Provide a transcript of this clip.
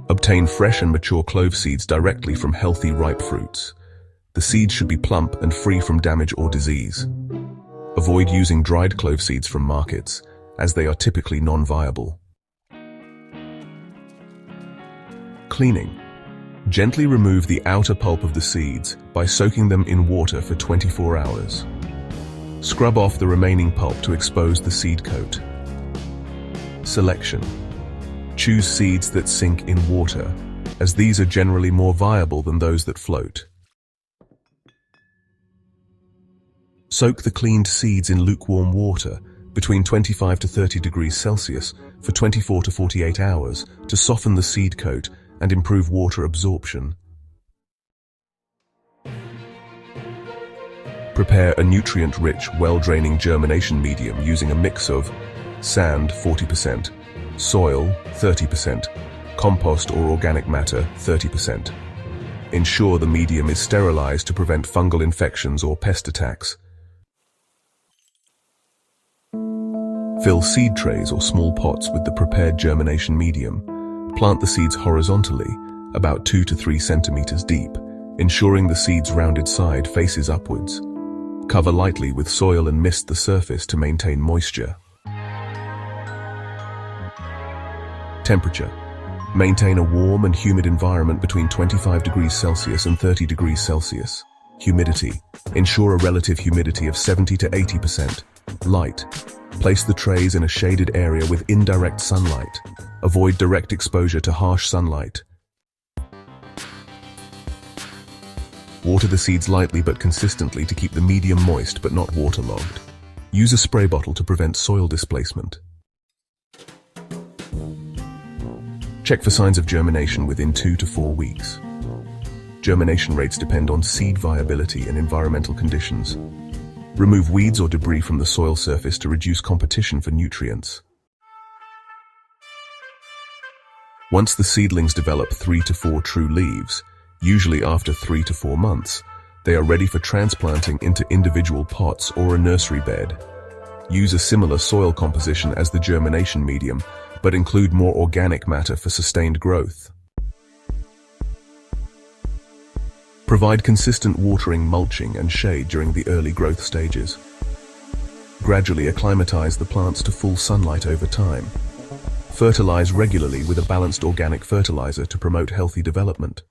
Obtain fresh and mature clove seeds directly from healthy, ripe fruits. The seeds should be plump and free from damage or disease. Avoid using dried clove seeds from markets, as they are typically non-viable. Cleaning. Gently remove the outer pulp of the seeds by soaking them in water for 24 hours. Scrub off the remaining pulp to expose the seed coat. Selection. Choose seeds that sink in water, as these are generally more viable than those that float. Soak the cleaned seeds in lukewarm water between 25 to 30 degrees Celsius for 24 to 48 hours to soften the seed coat and improve water absorption. Prepare a nutrient-rich, well-draining germination medium using a mix of sand 40%, soil 30%, compost or organic matter 30%. Ensure the medium is sterilized to prevent fungal infections or pest attacks. Fill seed trays or small pots with the prepared germination medium. Plant the seeds horizontally, about 2 to 3 centimeters deep, ensuring the seed's rounded side faces upwards. Cover lightly with soil and mist the surface to maintain moisture. Temperature. Maintain a warm and humid environment between 25 degrees Celsius and 30 degrees Celsius. Humidity. Ensure a relative humidity of 70 to 80%. Light. Place the trays in a shaded area with indirect sunlight. Avoid direct exposure to harsh sunlight. Water the seeds lightly but consistently to keep the medium moist but not waterlogged. Use a spray bottle to prevent soil displacement. Check for signs of germination within 2 to 4 weeks. Germination rates depend on seed viability and environmental conditions. Remove weeds or debris from the soil surface to reduce competition for nutrients. Once the seedlings develop 3 to 4 true leaves, usually after 3 to 4 months, they are ready for transplanting into individual pots or a nursery bed. Use a similar soil composition as the germination medium, but include more organic matter for sustained growth. Provide consistent watering, mulching, and shade during the early growth stages. Gradually acclimatize the plants to full sunlight over time. Fertilize regularly with a balanced organic fertilizer to promote healthy development.